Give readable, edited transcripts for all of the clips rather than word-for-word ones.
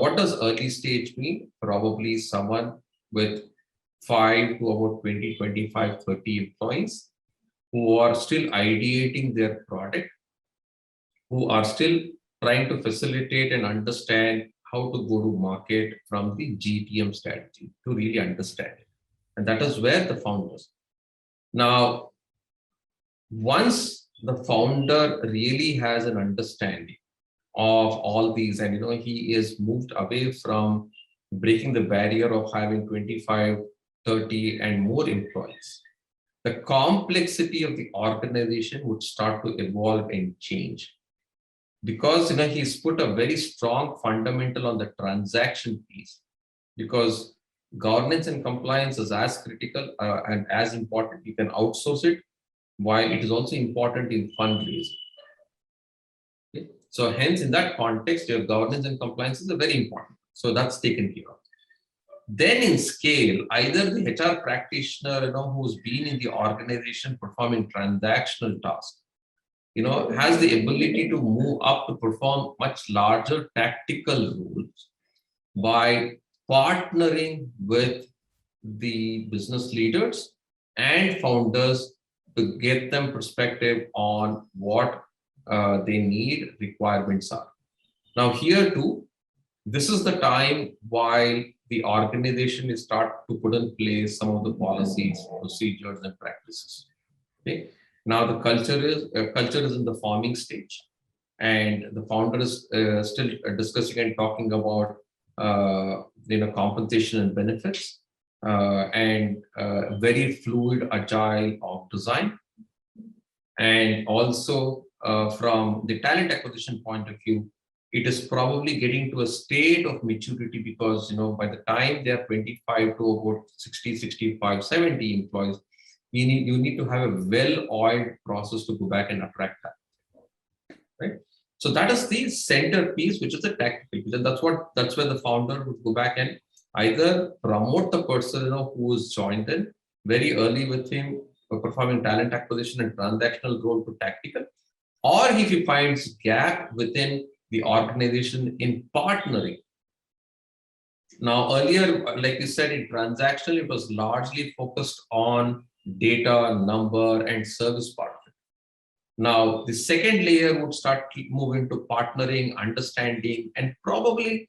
what does early stage mean? Probably someone with 5 to about 20, 25, 30 employees who are still ideating their product, who are still trying to facilitate and understand how to go to market from the GTM strategy to really understand it. And that is where the founders. Now, once the founder really has an understanding of all these, and he is moved away from breaking the barrier of having 25, 30 and more employees, the complexity of the organization would start to evolve and change, because he's put a very strong fundamental on the transaction piece, because governance and compliance is as critical and as important. You can outsource it, while it is also important in fundraising. Okay? So hence, in that context, your governance and compliance is very important. So that's taken care of. Then in scale, either the HR practitioner, who's been in the organization performing transactional tasks, has the ability to move up to perform much larger tactical roles by partnering with the business leaders and founders to get them perspective on what they need, requirements are. Now here too, this is the time while the organization is start to put in place some of the policies, procedures and practices. Okay. Now the culture is in the forming stage, and the founder is still discussing and talking about compensation and benefits and very fluid, agile org design, and also from the talent acquisition point of view, it is probably getting to a state of maturity, because by the time they are 25 to about 60, 65, 70 employees, you need to have a well-oiled process to go back and attract that, right? So that is the center piece, which is the tactical piece, and that's where the founder would go back and either promote the person who is joined in very early with him performing talent acquisition and transactional role to tactical, or if he finds gap within the organization in partnering. Now earlier, like you said, in transactional, it was largely focused on data, number, and service part of it. Now the second layer would start to move into partnering, understanding, and probably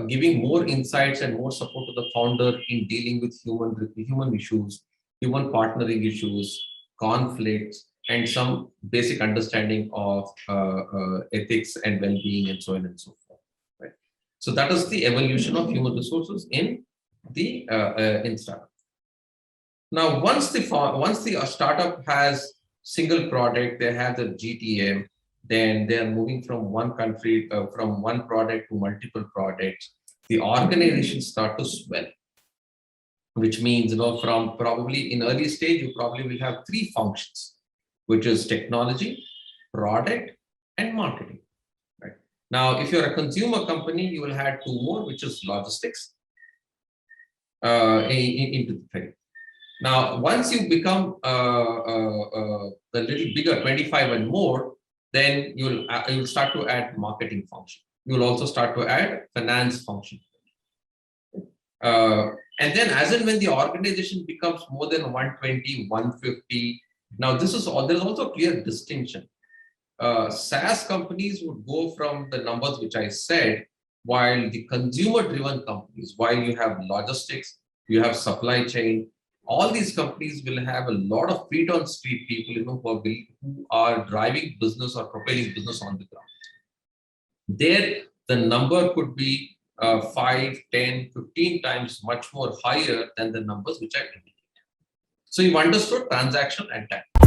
giving more insights and more support to the founder in dealing with human issues, human partnering issues, conflicts, and some basic understanding of ethics and well-being and so on and so forth. Right? So that is the evolution of human resources in the in startup. Now, once the startup has single product, they have the GTM, then they are moving from one country, from one product to multiple products. The organization start to swell, which means from probably in early stage, you probably will have 3 functions, which is technology, product, and marketing. Right? Now, if you're a consumer company, you will have 2 more, which is logistics into the thing. Now, once you become a little bigger, 25 and more, then you'll start to add marketing function. You'll also start to add finance function. And then as and when the organization becomes more than 120, 150, now there's also a clear distinction. SaaS companies would go from the numbers which I said, while the consumer-driven companies, while you have logistics, you have supply chain, all these companies will have a lot of feet on street people who are driving business or propelling business on the ground. There, the number could be 5, 10, 15 times much more higher than the numbers which I indicated. So you've understood transaction and tactical.